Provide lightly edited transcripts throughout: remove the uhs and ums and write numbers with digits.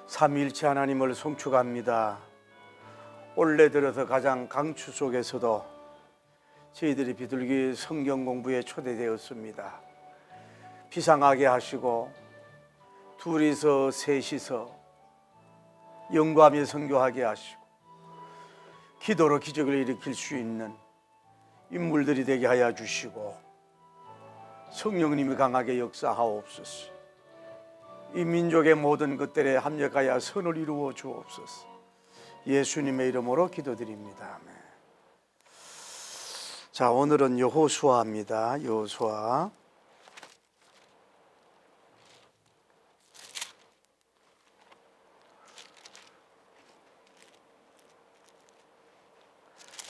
삼위일체 하나님을 송축합니다. 올해 들어서 가장 강추 속에서도 저희들이 비둘기 성경 공부에 초대되었습니다. 비상하게 하시고 둘이서 셋이서 영감에 선교하게 하시고 기도로 기적을 일으킬 수 있는 인물들이 되게 하여 주시고 성령님이 강하게 역사하옵소서. 이 민족의 모든 것들에 합력하여 선을 이루어 주옵소서. 예수님의 이름으로 기도드립니다. 아멘. 자, 오늘은 여호수아입니다. 여호수아.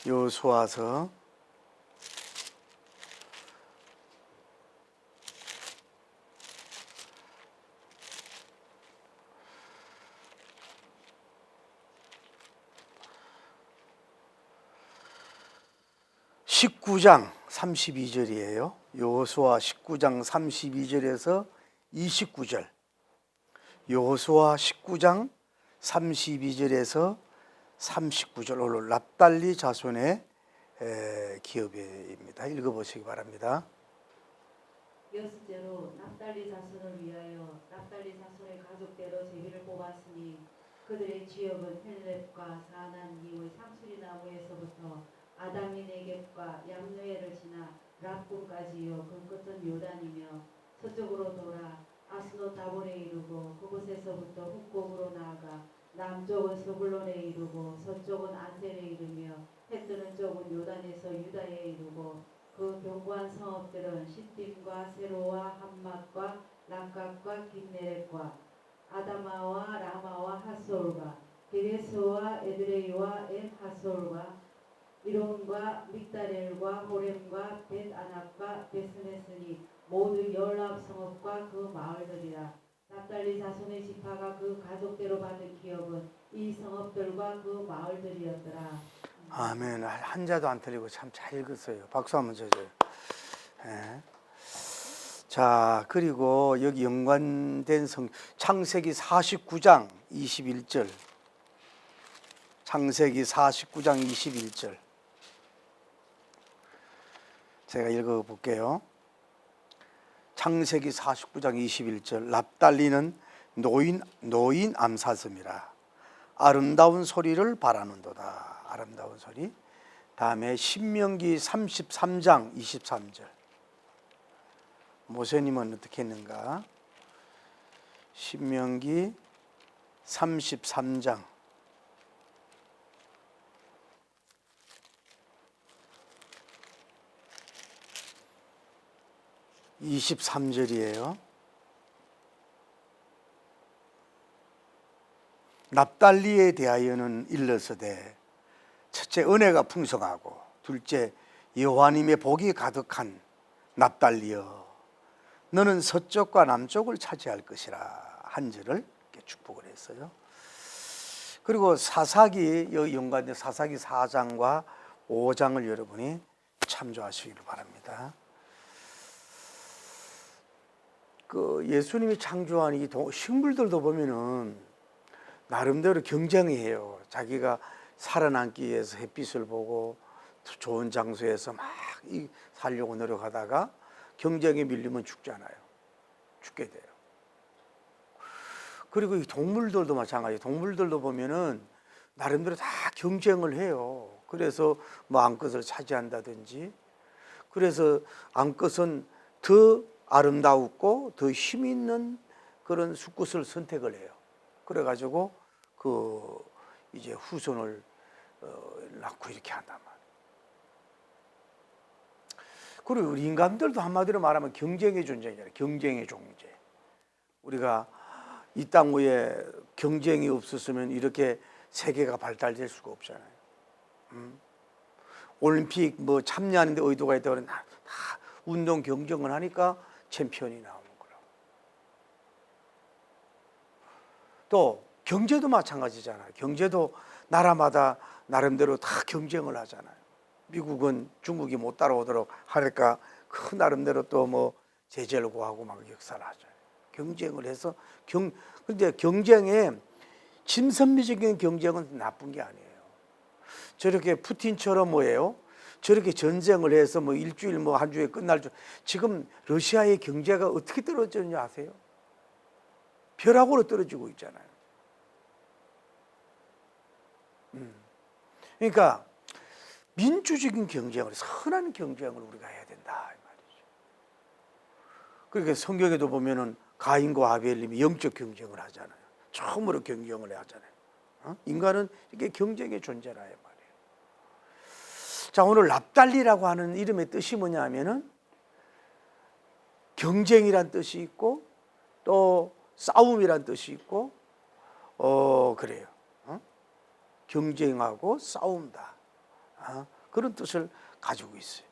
여호수아서 19장 32절이에요. 여호수아 19장 32절에서 29절. 여호수아 19장 32절에서 39절. 오늘 납달리 자손의 기업입니다. 읽어보시기 바랍니다. 여섯째로 납달리 자손을 위하여 납달리 자손의 가족대로 제비를 뽑았으니 그들의 지역은 헬렙과 사난 이후의 상수리 나무에서부터 아담이 네겝과 양누에를 지나 랍군까지요. 그 끝은 요단이며 서쪽으로 돌아 아스노다본에 이르고 그곳에서부터 북곡으로 나아가 남쪽은 스불론에 이르고 서쪽은 안셀에 이르며 해뜨는 쪽은 요단에서 유다에 이르고 그 견고한 성읍들은 시딤과 세로와 함맛과 람갓과 긴네렛과 아다마와 라마와 하솔과 게레스와 에드레이와 엔 하솔과 이론과 믹다렐과 호렘과 벳아낙과 베스메스니 모두 19성읍과 그 마을들이라. 납달리 자손의 지파가 그 가족대로 받은 기업은 이 성읍들과 그 마을들이었더라. 아멘. 한자도 안 틀리고 참 잘 읽었어요. 박수 한번 쳐줘요. 네. 자, 그리고 여기 연관된 창세기 49장 21절. 창세기 49장 21절. 제가 읽어볼게요. 창세기 49장 21절. 납달리는 노인 암사슴이라 아름다운 소리를 바라는도다. 아름다운 소리. 다음에 신명기 33장 23절. 모세님은 어떻게 했는가? 신명기 33장 23절이에요. 납달리에 대하여는 일러서되 첫째 은혜가 풍성하고 둘째 여호와님의 복이 가득한 납달리여 너는 서쪽과 남쪽을 차지할 것이라 한 절을 이렇게 축복을 했어요. 그리고 사사기 연관된 사사기 4장과 5장을 여러분이 참조하시기를 바랍니다. 그 예수님이 창조한 이 식물들도 보면은 나름대로 경쟁해요. 자기가 살아남기 위해서 햇빛을 보고 좋은 장소에서 막 살려고 노력하다가 경쟁에 밀리면 죽잖아요. 죽게 돼요. 그리고 이 동물들도 마찬가지예요. 동물들도 보면은 나름대로 다 경쟁을 해요. 그래서 뭐 암컷을 차지한다든지. 그래서 암컷은 더 아름다웠고 더 힘 있는 그런 수컷을 선택을 해요. 그래가지고 그 이제 후손을 낳고 이렇게 한단 말이에요. 그리고 우리 인간들도 한마디로 말하면 경쟁의 존재잖아요. 경쟁의 존재. 우리가 이 땅 위에 경쟁이 없었으면 이렇게 세계가 발달될 수가 없잖아요. 올림픽 뭐 참여하는데 의도가 있다고 그러면 다 운동 경쟁을 하니까 챔피언이 나오는 거라고. 또 경제도 마찬가지잖아요. 경제도 나라마다 나름대로 다 경쟁을 하잖아요. 미국은 중국이 못 따라오도록 하니까 그 나름대로 또 뭐 제재를 구하고 막 역사를 하죠. 경쟁을 해서 근데 경쟁에 진선미적인 경쟁은 나쁜 게 아니에요. 저렇게 푸틴처럼 뭐예요? 저렇게 전쟁을 해서 뭐 일주일 뭐 한 주에 끝날 줄 지금 러시아의 경제가 어떻게 떨어졌는지 아세요? 벼락으로 떨어지고 있잖아요. 그러니까 민주적인 경쟁을 선한 경쟁을 우리가 해야 된다 이 말이죠. 그러니까 성경에도 보면은 가인과 아벨님이 영적 경쟁을 하잖아요. 처음으로 경쟁을 하잖아요. 인간은 이게 경쟁의 존재라 이 말이에요. 자, 오늘 납달리라고 하는 이름의 뜻이 뭐냐면은 경쟁이란 뜻이 있고 또 싸움이란 뜻이 있고 그래요. 경쟁하고 싸움다. 그런 뜻을 가지고 있어요.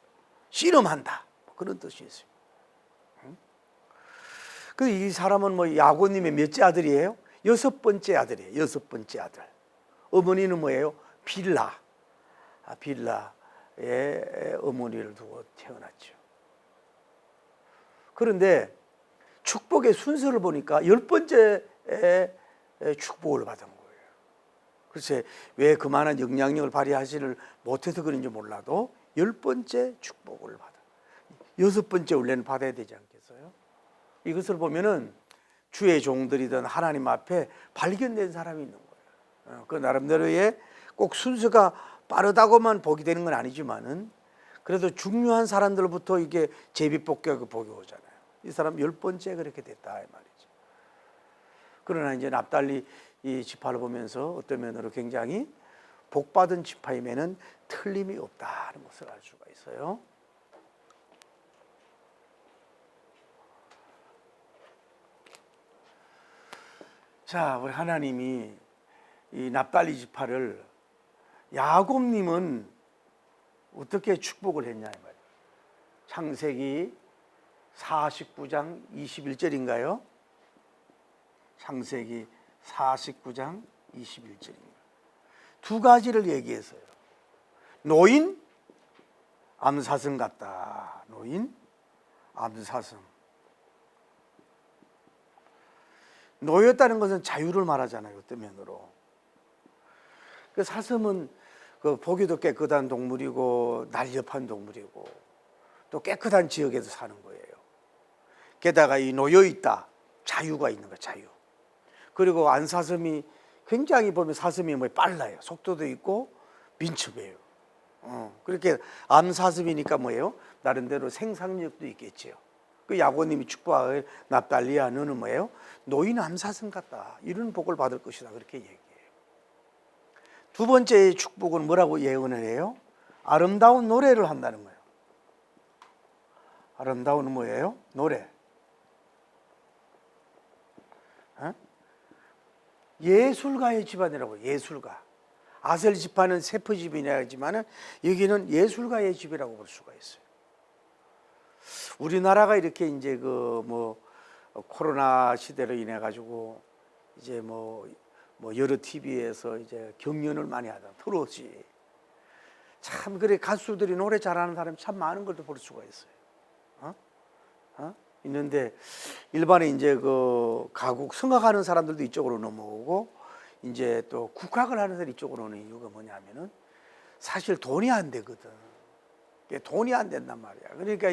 씨름한다. 그런 뜻이 있어요. 그 이 사람은 뭐 야고님의 몇째 아들이에요? 6번째 아들이에요. 6번째 아들. 어머니는 뭐예요? 빌라의 어머니를 두고 태어났죠. 그런데 축복의 순서를 보니까 10번째에 축복을 받은 거예요. 글쎄 왜 그만한 영향력을 발휘하지를 못해서 그런지 몰라도 10번째 축복을 받아. 6번째 원래는 받아야 되지 않겠어요? 이것을 보면은 주의 종들이든 하나님 앞에 발견된 사람이 있는 거예요. 그 나름대로의 꼭 순서가 빠르다고만 복이 되는 건 아니지만은 그래도 중요한 사람들부터 이게 제비뽑기하고 복이 오잖아요. 이 사람 10번째 그렇게 됐다 이 말이죠. 그러나 이제 납달리 이 지파를 보면서 어떤 면으로 굉장히 복받은 지파임에는 틀림이 없다는 것을 알 수가 있어요. 자, 우리 하나님이 이 납달리 지파를 야곱님은 어떻게 축복을 했냐 이 말이에요. 창세기 49장 21절인가요? 창세기 49장 21절입니다. 두 가지를 얘기했어요. 노인, 암사슴 같다. 노인, 암사슴. 노였다는 것은 자유를 말하잖아요. 어떤 면으로. 그 사슴은 그 보기도 깨끗한 동물이고 날렵한 동물이고 또 깨끗한 지역에서 사는 거예요. 게다가 이 놓여 있다. 자유가 있는 거예요. 자유. 그리고 안사슴이 굉장히 보면 사슴이 뭐 빨라요. 속도도 있고 민첩해요. 그렇게 암사슴이니까 뭐예요? 나름대로 생산력도 있겠지요. 그 야고님이 축복하길 납달리야 너는 뭐예요? 노인 암사슴 같다. 이런 복을 받을 것이다. 그렇게 얘기해요. 두 번째 축복은 뭐라고 예언을 해요? 아름다운 노래를 한다는 거예요. 아름다운 뭐예요? 노래. 예술가의 집안이라고. 예술가. 아셀 집안은 세프 집이냐 하지만은 여기는 예술가의 집이라고 볼 수가 있어요. 우리나라가 이렇게 이제 그 뭐 코로나 시대로 인해 가지고 이제 뭐 여러 TV에서 이제 경연을 많이 하다 트롯이 참 그래 가수들이 노래 잘하는 사람이 참 많은 걸 또 볼 수가 있어요. 있는데 일반에 이제 그 가국 성악하는 사람들도 이쪽으로 넘어오고 이제 또 국악을 하는 사람이 이쪽으로 오는 이유가 뭐냐면은 사실 돈이 안 되거든. 돈이 안 된단 말이야. 그러니까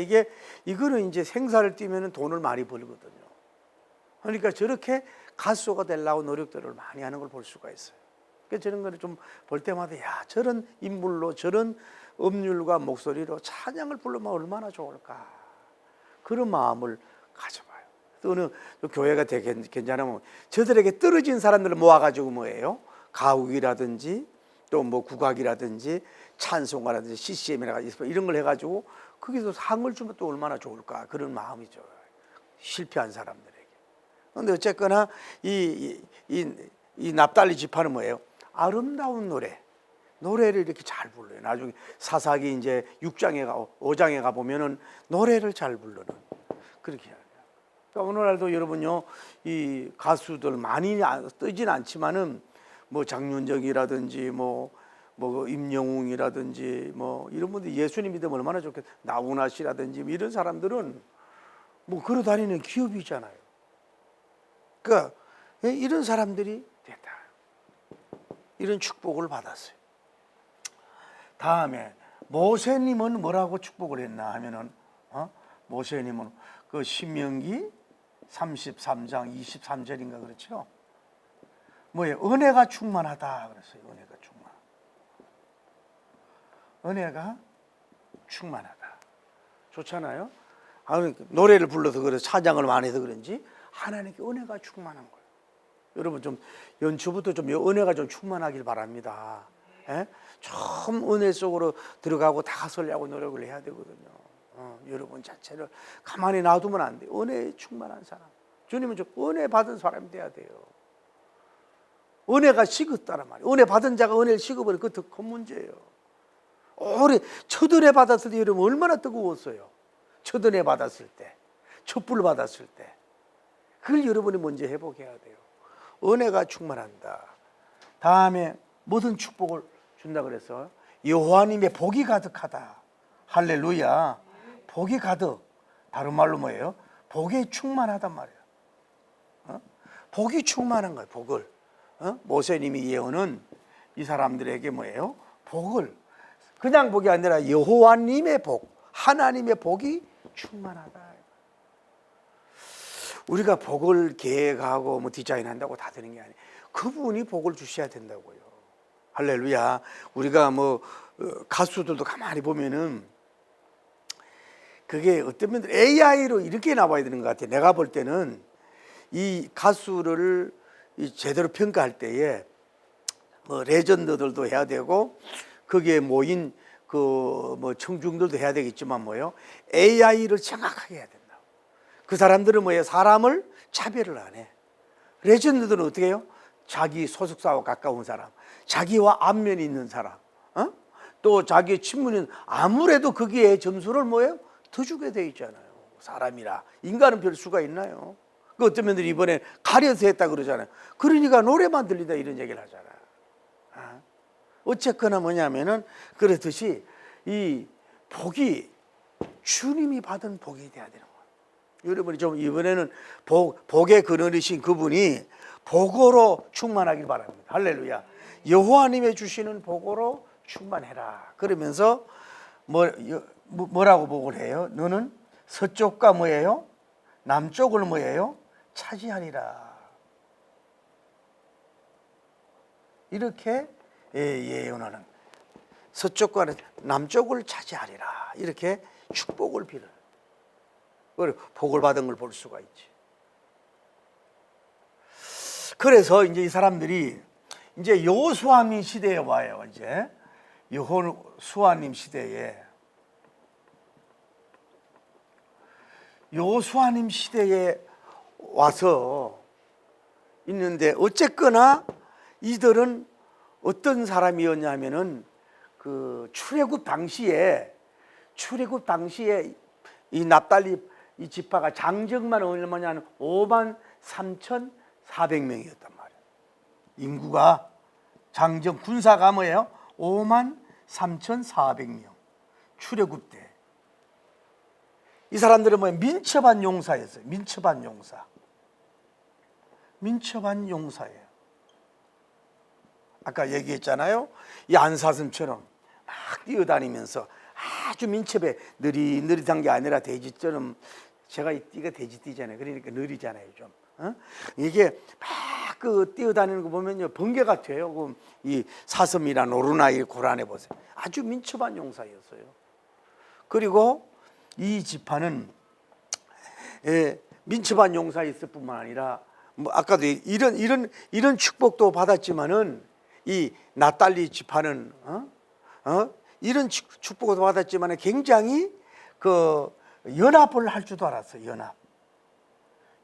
이거는 이제 생사를 뛰면은 돈을 많이 벌거든요. 그러니까 저렇게 가수가 되려고 노력들을 많이 하는 걸 볼 수가 있어요. 그러니까 저런 거를 좀 볼 때마다 야 저런 인물로 저런 음률과 목소리로 찬양을 부르면 얼마나 좋을까 그런 마음을 가져봐요. 또 어느 교회가 되게 괜찮으면 저들에게 떨어진 사람들을 모아가지고 뭐예요? 가옥이라든지 또 뭐 국악이라든지 찬송가라든지 CCM이라든지 이런 걸 해가지고 거기서 상을 주면 또 얼마나 좋을까 그런 마음이죠. 실패한 사람들에게. 그런데 어쨌거나 이 납달리 지파는 뭐예요? 아름다운 노래를 이렇게 잘 불러요. 나중에 사사기 이제 5장에 가 보면은 노래를 잘 부르는 그렇게 해요. 그러니까 오늘날도 여러분요 이 가수들 많이 뜨진 않지만은 뭐 장윤정이라든지 뭐 임영웅이라든지 뭐 이런 분들 예수님 믿으면 얼마나 좋겠. 나훈아 씨라든지 뭐 이런 사람들은 뭐 걸어 다니는 기업이잖아요. 그러니까 이런 사람들이 됐다. 이런 축복을 받았어요. 다음에 모세님은 뭐라고 축복을 했나 하면은 모세님은 그 신명기 33장 23절인가 그렇죠? 뭐예요? 은혜가 충만하다 그랬어요. 은혜가 충만하다. 좋잖아요. 노래를 불러서 그래 찬양을 많이 해서 그런지 하나님께 은혜가 충만한 거예요. 여러분 좀 연초부터 좀 은혜가 좀 충만하길 바랍니다. 예? 좀 은혜 속으로 들어가고 다가서려고 노력을 해야 되거든요. 여러분 자체를 가만히 놔두면 안 돼요. 은혜에 충만한 사람. 주님은 좀 은혜 받은 사람이 돼야 돼요. 은혜가 식었다란 말이에요. 은혜 받은 자가 은혜를 식어버리면 그거 더 큰 문제예요. 오래 첫 은혜 받았을 때 여러분 얼마나 뜨거웠어요. 첫 은혜 받았을 때, 촛불 받았을 때. 그걸 여러분이 먼저 회복해야 돼요. 은혜가 충만한다. 다음에 모든 축복을 준다 그래서 여호와님의 복이 가득하다. 할렐루야. 복이 가득. 다른 말로 뭐예요? 복이 충만하단 말이에요. 복이 충만한 거예요. 복을. 모세님이 예언은 이 사람들에게 뭐예요? 복을. 그냥 복이 아니라 여호와님의 복, 하나님의 복이 충만하다. 우리가 복을 계획하고 뭐 디자인한다고 다 되는 게 아니에요. 그분이 복을 주셔야 된다고요. 할렐루야. 우리가 뭐 가수들도 가만히 보면은 그게 어떤 면들 AI로 이렇게 나와야 되는 것 같아요. 내가 볼 때는 이 가수를 제대로 평가할 때에 뭐 레전드들도 해야 되고 거기에 모인 그 뭐 청중들도 해야 되겠지만 뭐요? AI를 정확하게 해야 된다. 그 사람들은 뭐예요? 사람을 차별을 안 해. 레전드들은 어떻게 해요? 자기 소속사와 가까운 사람, 자기와 안면이 있는 사람, 또 자기의 친문은 아무래도 거기에 점수를 뭐예요? 더 주게 돼 있잖아요. 사람이라. 인간은 별 수가 있나요? 그 어떤 분들이 이번에 가려서 했다 그러잖아요. 그러니까 노래만 들린다 이런 얘기를 하잖아요. 어쨌거나 뭐냐면은 그렇듯이 이 복이 주님이 받은 복이 돼야 되는 거예요. 여러분이 좀 이번에는 복의 그늘이신 그분이 복으로 충만하길 바랍니다. 할렐루야. 여호와님의 주시는 복으로 충만해라. 그러면서 뭐라고 복을 해요? 너는 서쪽과 뭐예요? 남쪽을 뭐예요? 차지하리라. 이렇게 예언하는 서쪽과 남쪽을 차지하리라. 이렇게 축복을 빌어요. 복을 받은 걸 볼 수가 있지. 그래서 이제 이 사람들이 이제 여호수아님 시대에 와요. 이제 여호수아님 시대에 여호수아님 시대에 와서 있는데 어쨌거나 이들은 어떤 사람이었냐면은 그 출애굽 당시에 이 납달리 이 지파가 장정만 얼마냐면 53,400명이었단 말이에요. 인구가 장정 군사가 뭐예요? 53,400명. 출애굽 때. 이 사람들은 뭐예요? 민첩한 용사였어요. 민첩한 용사예요. 아까 얘기했잖아요. 이 안사슴처럼 막 뛰어다니면서 아주 민첩해. 느릿한 게 아니라 돼지처럼. 제가 이 띠가 돼지 띠잖아요. 그러니까 느리잖아요, 좀. 이게 막 그 뛰어다니는 거 보면요, 번개 같아요. 이 사슴이나 노루나이 고란해 보세요. 아주 민첩한 용사였어요. 그리고 이 지파는 민첩한 용사였을 뿐만 아니라 뭐 아까도 이런 축복도 받았지만은 이 납달리 지파는 이런 축복도 받았지만은 굉장히 그 연합을 할 줄도 알았어요.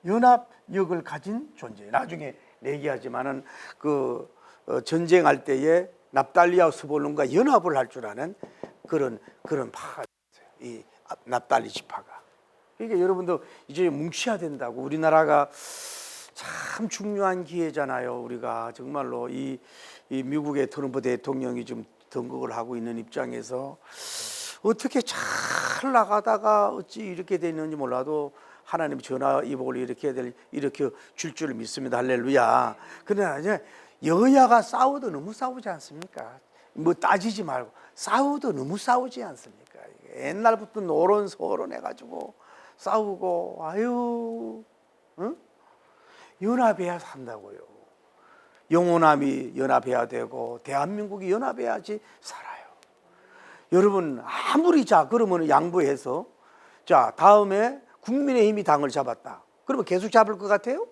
연합력을 가진 존재. 나중에 얘기하지만은 그 전쟁할 때에 납달리와 스볼론과 연합을 할 줄 아는 그런 파가 있어요. 이 납달리 지파가. 그러니까 여러분도 이제 뭉쳐야 된다고. 우리나라가 참 중요한 기회잖아요. 우리가 정말로 이 미국의 트럼프 대통령이 좀 등극을 하고 있는 입장에서 어떻게 잘 나가다가 어찌 이렇게 됐는지 몰라도 하나님 전화 이복을 일으켜 줄 줄 믿습니다. 할렐루야. 그러나 이제 여야가 싸워도 너무 싸우지 않습니까? 뭐 따지지 말고 싸워도 너무 싸우지 않습니까? 옛날부터 노론소론 해가지고 싸우고 아유, 응? 연합해야 산다고요. 영호남이 연합해야 되고 대한민국이 연합해야지 살아요. 여러분 아무리 그러면 양보해서 다음에 국민의힘이 당을 잡았다. 그러면 계속 잡을 것 같아요?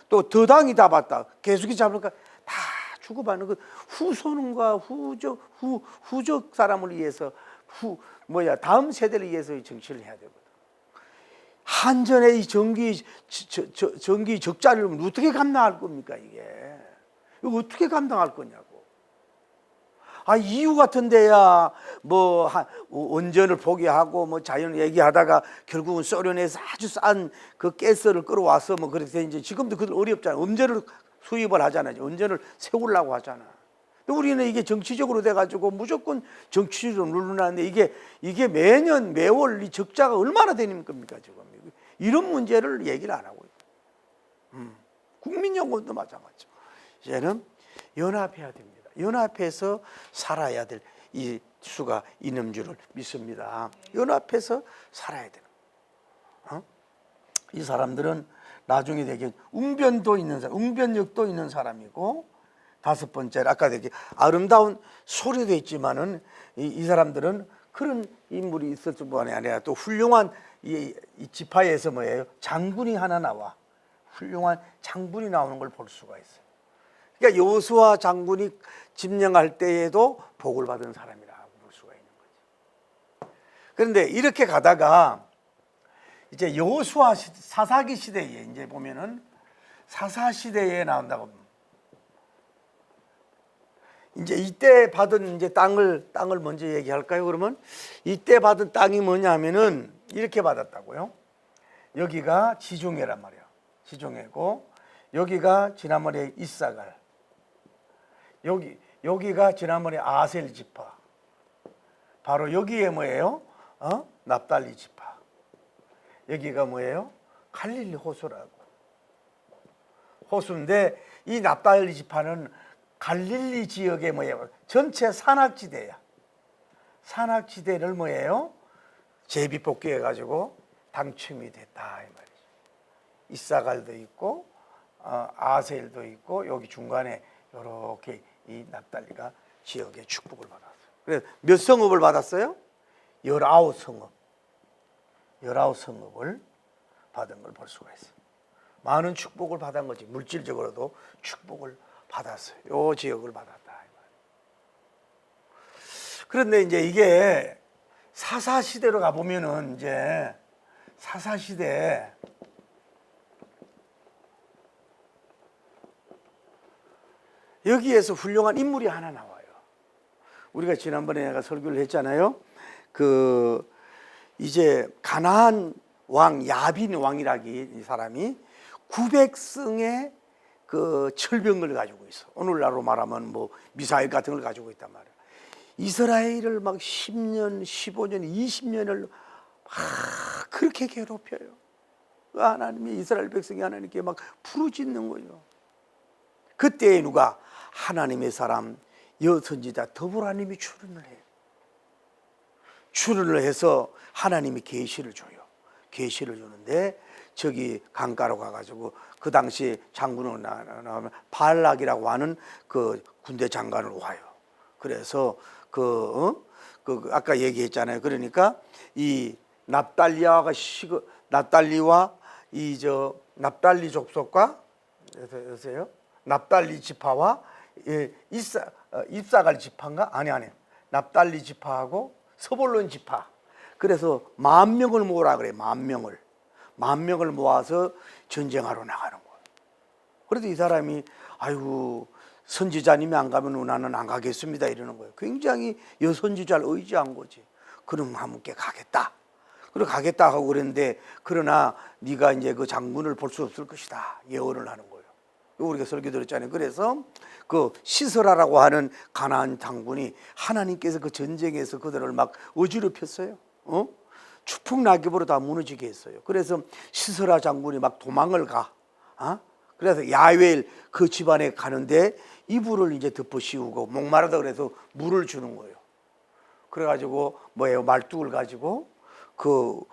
또 더 당이 잡았다. 계속 잡을까? 다 주고받는 그 후손과 후적 사람을 위해서 다음 세대를 위해서 정치를 해야 되거든. 한전의 이 전기 적자를 어떻게 감당할 겁니까 이게? 이거 어떻게 감당할 거냐고. 이유 같은 데야 원전을 포기하고 자연 얘기하다가 결국은 소련에서 아주 싼 그 가스를 끌어와서 그래서 이제 지금도 그들 어렵잖아. 원전을 수입을 하잖아요. 원전을 세우려고 하잖아. 근데 우리는 이게 정치적으로 돼가지고 무조건 정치적으로 누르는데 이게 매년 매월 이 적자가 얼마나 되는 겁니까 지금? 이런 문제를 얘기를 안 하고 있어요. 국민연금도 마찬가지죠. 이제는 연합해야 됩니다. 연합해서 살아야 될 이 수가 있는 줄을 믿습니다. 연합해서 살아야 되는. 이 사람들은 나중에 되게 웅변도 있는 사람, 웅변력도 있는 사람이고, 다섯 번째로 아까 되게 아름다운 소리도 있지만은 이 사람들은 그런 인물이 있을 뿐만이 아니라 또 훌륭한 이 지파에서 장군이 하나 나와. 훌륭한 장군이 나오는 걸 볼 수가 있어요. 그러니까 여호수아 장군이 점령할 때에도 복을 받은 사람이라고 볼 수가 있는 거죠. 그런데 이렇게 가다가 이제 여호수아 사사기 시대에 이제 보면은 사사 시대에 나온다고. 이제 이때 받은 이제 땅을 먼저 얘기할까요? 그러면 이때 받은 땅이 뭐냐면은 이렇게 받았다고요. 여기가 지중해란 말이에요. 지중해고 여기가 지난번에 이사갈. 여기가 지난번에 아셀 지파. 바로 여기에 뭐예요? 납달리 지파. 여기가 뭐예요? 갈릴리 호수라고. 호수인데 이 납달리 지파는 갈릴리 지역의 뭐예요? 전체 산악지대야. 산악지대를 뭐예요? 제비뽑기 해가지고 당첨이 됐다 이 말이죠. 이사갈도 있고 아셀도 있고 여기 중간에 이렇게 이 납달리가 지역의 축복을 받았어요. 그래서 몇 성읍을 받았어요? 19성읍. 19성읍을 받은 걸 볼 수가 있어요. 많은 축복을 받은 거지. 물질적으로도 축복을 받았어요. 요 지역을 받았다. 그런데 이제 이게 사사시대로 가보면은 이제 사사시대 여기에서 훌륭한 인물이 하나 나와요. 우리가 지난번에 내가 설교를 했잖아요. 이제 가나안 왕 야빈 왕이라기 이 사람이 900승의 그 철병을 가지고 있어. 오늘날로 말하면 미사일 같은 걸 가지고 있단 말이야. 이스라엘을 막 10년, 15년, 20년을 막 그렇게 괴롭혀요. 하나님이 이스라엘 백성이 하나님께 막 부르짖는 거죠. 그때 누가 하나님의 사람 여선지자 더불어님이 출연을 해요. 출연을 해서 하나님이 계시를 줘요. 계시를 주는데 저기 강가로 가가지고 그 당시 장군으로 나오면 발락이라고 하는 그 군대 장관을 와요. 그래서 아까 얘기했잖아요. 그러니까 이 납달리와 납달리 족속과 여보세요? 납달리 지파와 입사갈 지파인가? 아니 납달리 지파하고 서볼론 지파. 그래서 10,000명을 모으라 그래. 10,000명을 모아서 전쟁하러 나가는 거예요. 그래도 이 사람이 아이고 선지자님이 안 가면 나는 안 가겠습니다 이러는 거예요. 굉장히 여선지자를 의지한 거지. 그럼 함께 가겠다. 그리고 가겠다 하고 그랬는데 그러나 네가 이제 그 장군을 볼 수 없을 것이다. 예언을 하는 거예요. 우리가 설교 들었잖아요. 그래서 그 시스라라고 하는 가나안 장군이 하나님께서 그 전쟁에서 그들을 막 어지럽혔어요. 추풍낙엽으로 다 무너지게 했어요. 그래서 시스라 장군이 막 도망을 가. 그래서 야웰 그 집안에 가는데 이불을 이제 덮어 씌우고 목마르다 그래서 물을 주는 거예요. 그래가지고 뭐예요? 말뚝을 가지고 그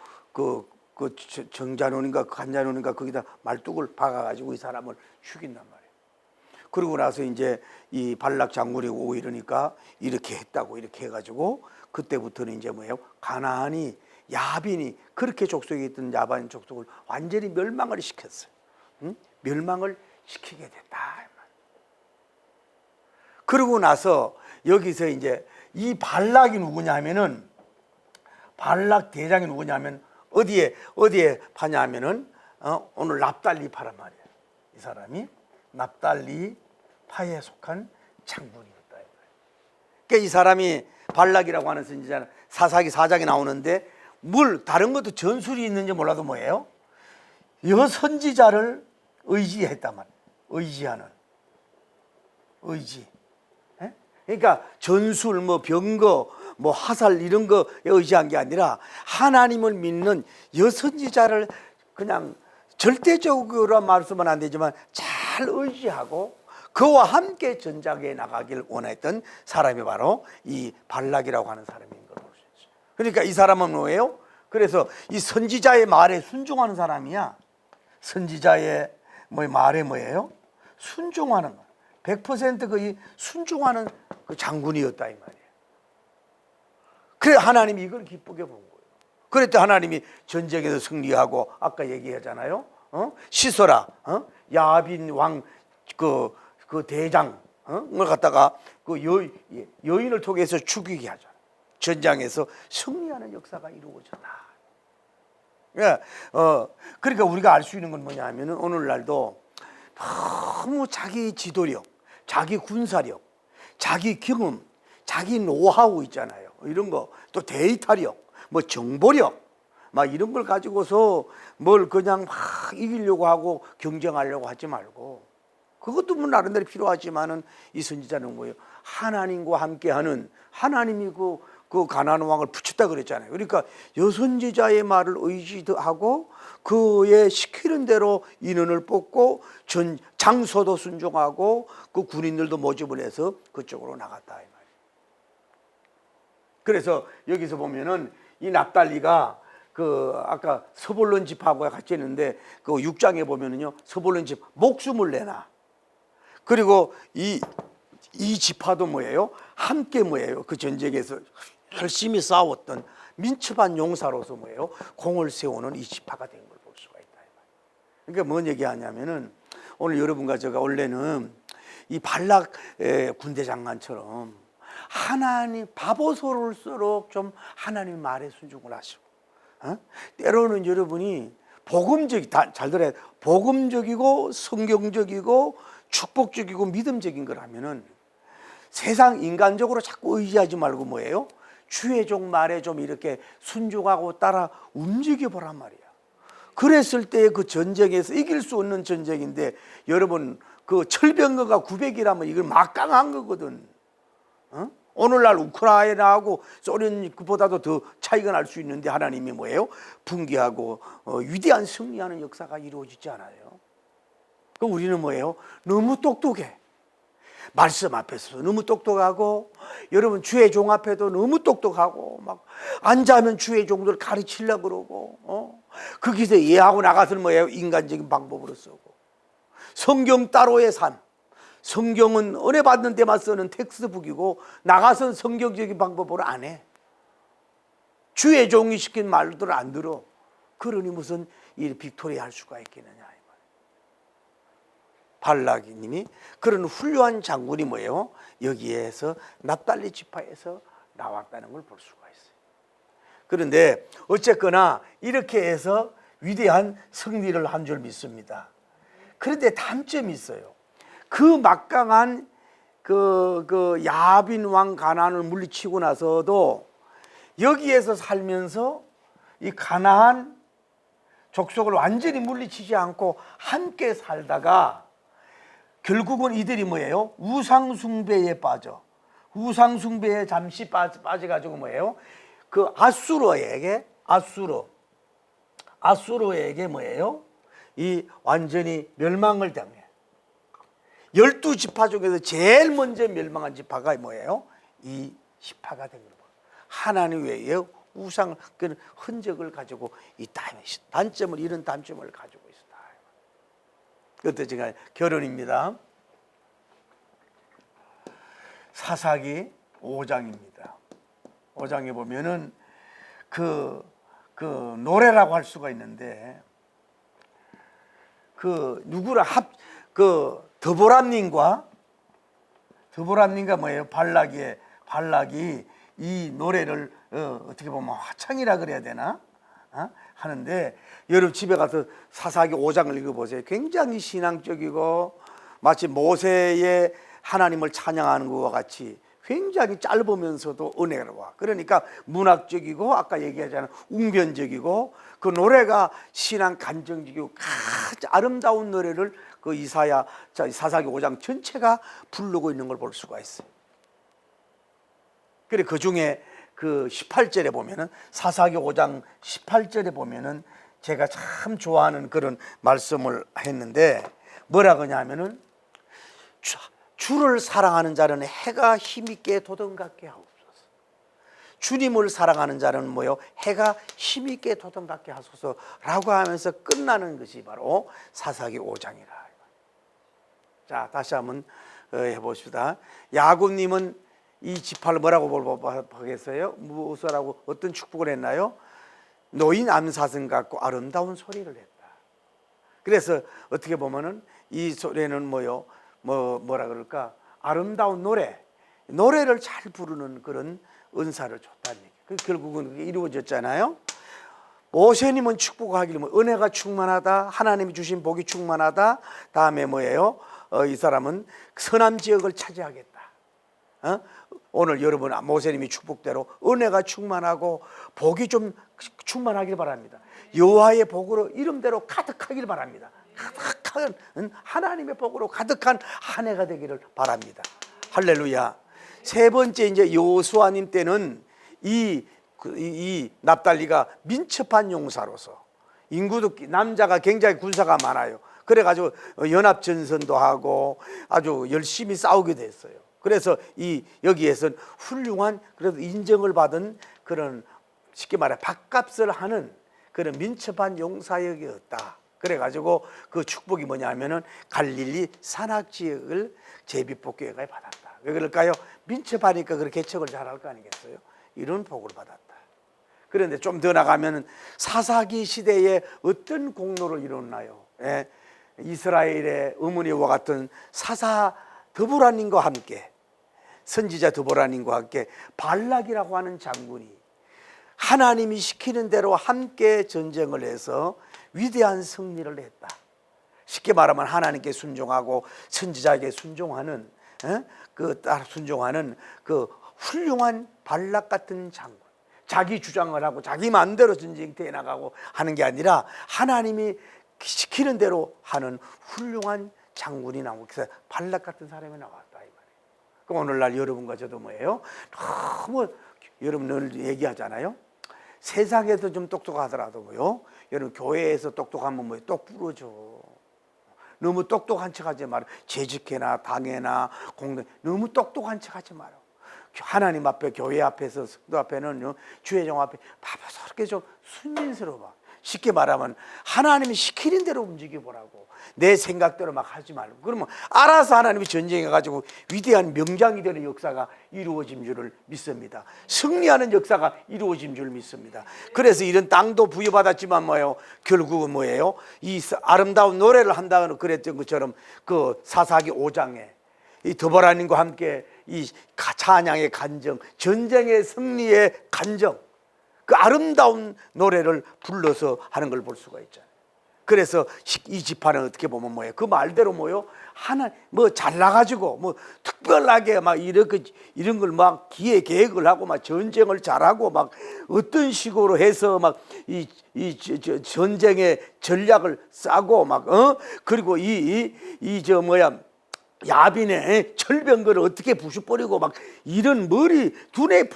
정자논인가 간자논인가 거기다 말뚝을 박아가지고 이 사람을 죽인단 말이에요. 그러고 나서 이제 이 발락 장군이 오고 이러니까 이렇게 했다고 이렇게 해가지고 그때부터는 이제 뭐예요? 가나안이 야빈이 그렇게 족속에 있던 야반 족속을 완전히 멸망을 시켰어요. 멸망을 시키게 됐다. 그러고 나서 여기서 이제 이 발락이 누구냐면은 발락 대장이 누구냐면 어디에 파냐면은 오늘 납달리 파란 말이에요. 이 사람이 납달리 파에 속한 장군이었다. 그러니까 이 사람이 발락이라고 하는 선지자는 사사기 4장에 나오는데 뭘 다른 것도 전술이 있는지 몰라도 뭐예요? 여선지자를 의지했단 말이에요. 의지하는 의지. 그러니까 전술 뭐 병거 뭐 화살 이런 거에 의지한 게 아니라 하나님을 믿는 여선지자를 그냥 절대적으로 말씀은 안 되지만 잘 의지하고 그와 함께 전장에 나가길 원했던 사람이 바로 이 발락이라고 하는 사람인 걸 볼 수 있어요. 그러니까 이 사람은 뭐예요? 그래서 이 선지자의 말에 순종하는 사람이야. 선지자의 말에 뭐예요? 순종하는 거. 100% 거의 순종하는 그 장군이었다 이 말이에요. 그래 하나님이 이걸 기쁘게 본 거예요. 그랬더니 하나님이 전쟁에서 승리하고 아까 얘기하잖아요. 시서라 야빈 왕 그 대장 을 갖다가 그 여인을 통해서 죽이게 하잖아요. 전장에서 승리하는 역사가 이루어졌다. 그러니까 우리가 알 수 있는 건 뭐냐면은 오늘날도 너무 자기 지도력, 자기 군사력, 자기 경험, 자기 노하우 있잖아요. 이런 거 또 데이터력, 뭐 정보력, 막 이런 걸 가지고서 뭘 그냥 막 이기려고 하고 경쟁하려고 하지 말고 그것도 뭐 나름대로 필요하지만은 이 선지자는 뭐예요? 하나님과 함께하는 하나님이 그 가나안 왕을 붙였다 그랬잖아요. 그러니까 여선지자의 말을 의지하고 그의 시키는 대로 인원을 뽑고 장소도 순종하고 그 군인들도 모집을 해서 그쪽으로 나갔다 이 말이에요. 그래서 여기서 보면은 이 납달리가 그 아까 서볼론 집하고 같이 했는데 그 6장에 보면은요 서볼론 집 목숨을 내놔. 그리고 이 지파도 뭐예요? 함께 뭐예요? 그 전쟁에서 열심히 싸웠던 민첩한 용사로서 뭐예요? 공을 세우는 이 지파가 된 걸 볼 수가 있다. 그러니까 뭔 얘기하냐면은 오늘 여러분과 제가 원래는 이 발락 군대 장관처럼 하나님 바보스러울수록 좀 하나님 말에 순종을 하시고 때로는 여러분이 잘 들어야 돼. 복음적이고 성경적이고 축복적이고 믿음적인 걸 하면은 세상 인간적으로 자꾸 의지하지 말고 뭐예요? 주의 종 말에 좀 이렇게 순종하고 따라 움직여 보란 말이야. 그랬을 때 그 전쟁에서 이길 수 없는 전쟁인데 여러분 그 철병거가 900이라면 이건 막강한 거거든. 오늘날 우크라이나하고 소련보다도 더 차이가 날 수 있는데 하나님이 뭐예요? 붕괴하고 위대한 승리하는 역사가 이루어지지 않아요. 그럼 우리는 뭐예요? 너무 똑똑해. 말씀 앞에서 너무 똑똑하고 여러분 주의 종 앞에도 너무 똑똑하고 막 앉아면 주의 종들 가르치려고 그러고 거기서 이해하고 나가서는 뭐예요? 인간적인 방법으로 쓰고 성경 따로의 삶. 성경은 은혜 받는 데만 쓰는 텍스트북이고 나가서는 성경적인 방법으로 안 해. 주의 종이 시킨 말들을 안 들어. 그러니 무슨 이 빅토리아 할 수가 있겠느냐. 발락이님이 그런 훌륭한 장군이 뭐예요? 여기에서 납달리 지파에서 나왔다는 걸 볼 수가 있어요. 그런데 어쨌거나 이렇게 해서 위대한 승리를 한 줄 믿습니다. 그런데 단점이 있어요. 그 막강한 그 야빈 왕 가나안을 물리치고 나서도 여기에서 살면서 이 가나안 족속을 완전히 물리치지 않고 함께 살다가 결국은 이들이 뭐예요? 우상숭배에 빠져. 우상숭배에 잠시 빠져가지고 뭐예요? 그 아수르에게 아수르에게 뭐예요? 이 완전히 멸망을 당해. 12지파 중에서 제일 먼저 멸망한 지파가 뭐예요? 이 지파가 된 거예요. 하나님 외에 우상 그 흔적을 가지고 있다. 단점을 이런 단점을 가지고 있다. 그것도 제가 결론입니다. 사사기 5장입니다. 5장에 보면은 그 노래라고 할 수가 있는데 누구라 드보람님과 뭐예요? 발락이 이 노래를 어떻게 보면 화창이라 그래야 되나? 하는데 여러분 집에 가서 사사기 5장을 읽어보세요. 굉장히 신앙적이고 마치 모세의 하나님을 찬양하는 것과 같이 굉장히 짧으면서도 은혜로워. 그러니까 문학적이고 아까 얘기하자는 웅변적이고 그 노래가 신앙 간정적이고 아주 아름다운 노래를 그 사사기 5장 전체가 부르고 있는 걸 볼 수가 있어요. 그래 그 중에 그 18절에 보면은 사사기 5장 18절에 보면은 제가 참 좋아하는 그런 말씀을 했는데 뭐라 그러냐면은 주를 사랑하는 자는 해가 힘있게 도던같게 하옵소서. 주님을 사랑하는 자는 뭐요? 해가 힘있게 도던같게 하소서라고 하면서 끝나는 것이 바로 사사기 5장이라. 자, 다시 한번 해봅시다. 야곱님은 이 지파를 뭐라고 보겠어요? 무엇이라고 어떤 축복을 했나요? 노인 암사슴 같고 아름다운 소리를 했다. 그래서 어떻게 보면은 이 소리는 뭐라 그럴까? 아름다운 노래를 잘 부르는 그런 은사를 줬다는 얘기. 결국은 그게 이루어졌잖아요. 모세님은 축복하기를 은혜가 충만하다, 하나님이 주신 복이 충만하다. 다음에 뭐예요? 이 사람은 선한 지역을 차지하겠다. 오늘 여러분 모세님이 축복대로 은혜가 충만하고 복이 좀 충만하길 바랍니다. 여호와의 복으로 이름대로 가득하길 바랍니다. 가득한 하나님의 복으로 가득한 한 해가 되기를 바랍니다. 할렐루야. 세 번째 이제 여호수아님 때는 이 납달리가 민첩한 용사로서 인구도 남자가 굉장히 군사가 많아요. 그래가지고 연합전선도 하고 아주 열심히 싸우게 됐어요. 그래서 여기에서는 훌륭한 그래도 인정을 받은 그런 쉽게 말해 밥값을 하는 그런 민첩한 용사역이었다. 그래가지고 그 축복이 뭐냐면은 갈릴리 산악 지역을 제비뽑교회가 받았다. 왜 그럴까요? 민첩하니까 그렇게 개척을 잘할 거 아니겠어요? 이런 복을 받았다. 그런데 좀 더 나가면은 사사기 시대에 어떤 공로를 이뤘나요? 이스라엘의 어머니와 같은 사사 드보라님과 함께 선지자 드보라님과 함께 발락이라고 하는 장군이 하나님이 시키는 대로 함께 전쟁을 해서 위대한 승리를 했다. 쉽게 말하면 하나님께 순종하고 선지자에게 순종하는 순종하는 그 훌륭한 발락 같은 장군. 자기 주장을 하고 자기 마음대로 전쟁터에 나가고 하는 게 아니라 하나님이 시키는 대로 하는 훌륭한 장군이 나오고 그래서 발락 같은 사람이 나왔다 이 말이에요. 그럼 오늘날 여러분과 저도 뭐예요? 너무 여러분 늘 얘기하잖아요. 세상에서 좀 똑똑하더라도 뭐요? 여러분 교회에서 똑똑하면 뭐예요? 똑 부러져. 너무 똑똑한 척하지 마라. 재직회나 당회나 공동 너무 똑똑한 척하지 마라. 하나님 앞에 교회 앞에서 성도 앞에는 주회장 앞에 바보스럽게 좀 순진스러워. 쉽게 말하면 하나님이 시키는 대로 움직여보라고. 내 생각대로 막 하지 말고. 그러면 알아서 하나님이 전쟁해가지고 위대한 명장이 되는 역사가 이루어진 줄을 믿습니다. 승리하는 역사가 이루어진 줄 믿습니다. 그래서 이런 땅도 부여받았지만 뭐예요? 결국은 뭐예요? 이 아름다운 노래를 한다고 그랬던 것처럼 그 사사기 5장에 이 드보라님과 함께 이 찬양의 간정, 전쟁의 승리의 간정, 그 아름다운 노래를 불러서 하는 걸 볼 수가 있잖아요. 그래서 이 지파는 어떻게 보면 뭐예요? 그 말대로 뭐요? 하나 뭐 잘나가지고 뭐 특별하게 막 이런 걸 막 계획을 하고 막 전쟁을 잘하고 막 어떤 식으로 해서 막 전쟁의 전략을 짜고 막 그리고 야빈에 철병거를 어떻게 부숴버리고 막 이런 머리 두뇌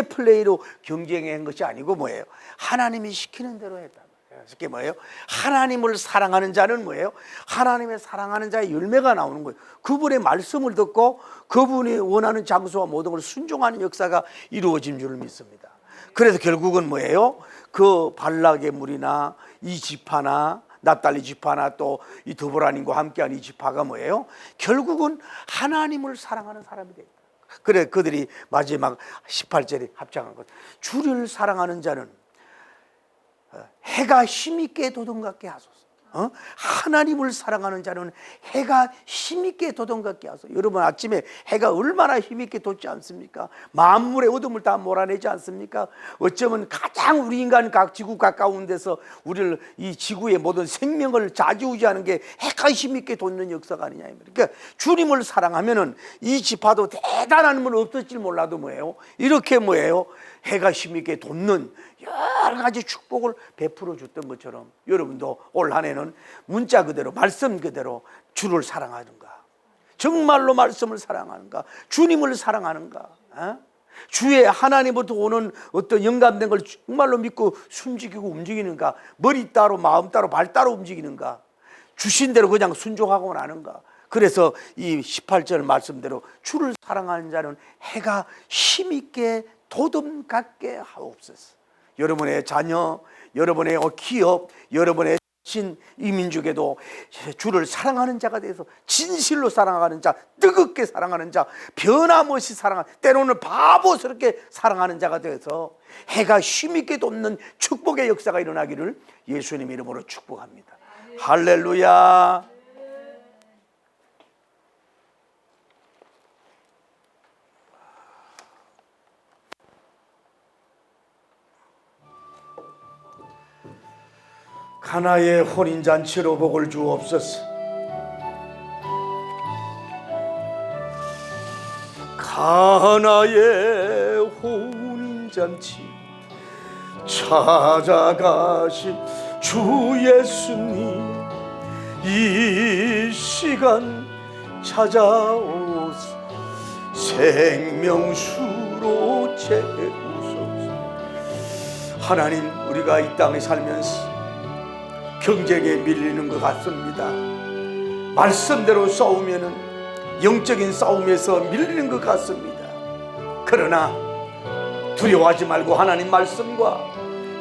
플레이로 경쟁한 것이 아니고 뭐예요? 하나님이 시키는 대로 했다. 그게 뭐예요? 하나님을 사랑하는 자는 뭐예요? 하나님의 사랑하는 자의 열매가 나오는 거예요. 그분의 말씀을 듣고 그분이 원하는 장소와 모든 걸 순종하는 역사가 이루어진 줄 믿습니다. 그래서 결국은 뭐예요? 그 발락의 물이나 이 지파나 납달리 지파나 또 이 드보라님과 함께한 이 지파가 뭐예요? 결국은 하나님을 사랑하는 사람이 됩니다. 그래 그들이 마지막 18절에 합장한 것. 주를 사랑하는 자는 해가 힘있게 도동같게 하소서. 하나님을 사랑하는 자는 해가 힘있게 도동같게 하소서. 여러분 아침에 해가 얼마나 힘있게 돋지 않습니까? 만물의 어둠을 다 몰아내지 않습니까? 어쩌면 가장 우리 인간 각 지구 가까운 데서 우리를 이 지구의 모든 생명을 좌지우지하는 게 해가 힘있게 돋는 역사가 아니냐. 그러니까 주님을 사랑하면은 이 지파도 대단한 건 없을지 몰라도 뭐예요? 이렇게 뭐예요? 해가 힘있게 돋는 여러 가지 축복을 베풀어 줬던 것처럼 여러분도 올 한 해는 문자 그대로 말씀 그대로 주를 사랑하는가, 정말로 말씀을 사랑하는가, 주님을 사랑하는가, 주의 하나님부터 오는 어떤 영감된 걸 정말로 믿고 숨지키고 움직이는가, 머리 따로 마음 따로 발 따로 움직이는가, 주신 대로 그냥 순종하고 나는가. 그래서 이 18절 말씀대로 주를 사랑하는 자는 해가 힘있게 도둠같게 하옵소서. 여러분의 자녀, 여러분의 기업, 여러분의 신, 이 민족에도 주를 사랑하는 자가 돼서 진실로 사랑하는 자, 뜨겁게 사랑하는 자, 변함없이 사랑하는, 때로는 바보스럽게 사랑하는 자가 돼서 해가 힘있게 돋는 축복의 역사가 일어나기를 예수님 이름으로 축복합니다. 할렐루야. 가나의 혼인잔치로 복을 주옵소서. 가나의 혼인잔치 찾아가신 주 예수님, 이 시간 찾아오소. 생명수로 채우소서. 하나님, 우리가 이 땅에 살면서 경쟁에 밀리는 것 같습니다. 말씀대로 싸우면은 영적인 싸움에서 밀리는 것 같습니다. 그러나 두려워하지 말고 하나님 말씀과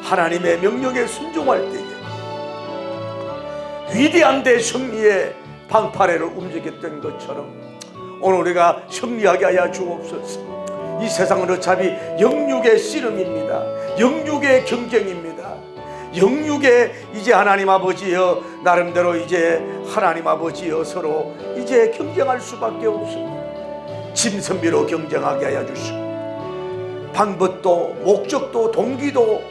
하나님의 명령에 순종할 때에 위대한 대승리의 방파레를 움직였던 것처럼 오늘 우리가 승리하게 하여 주옵소서. 이 세상은 어차피 영육의 씨름입니다. 영육의 경쟁입니다. 영육에 이제 하나님 아버지여 나름대로 이제 하나님 아버지여 서로 이제 경쟁할 수밖에 없습니다. 짐승비로 경쟁하게 하여 주시고 방법도 목적도 동기도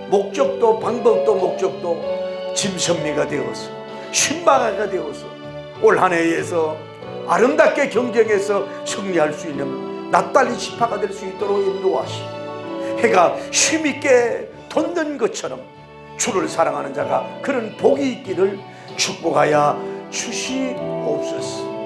목적도 방법도 목적도 짐승비가 되어서 신방아가 되어서 올 한 해에서 아름답게 경쟁해서 승리할 수 있는 납달리 지파가 될 수 있도록 인도하시고 해가 힘있게 돋는 것처럼 주를 사랑하는 자가 그런 복이 있기를 축복하여 주시옵소서.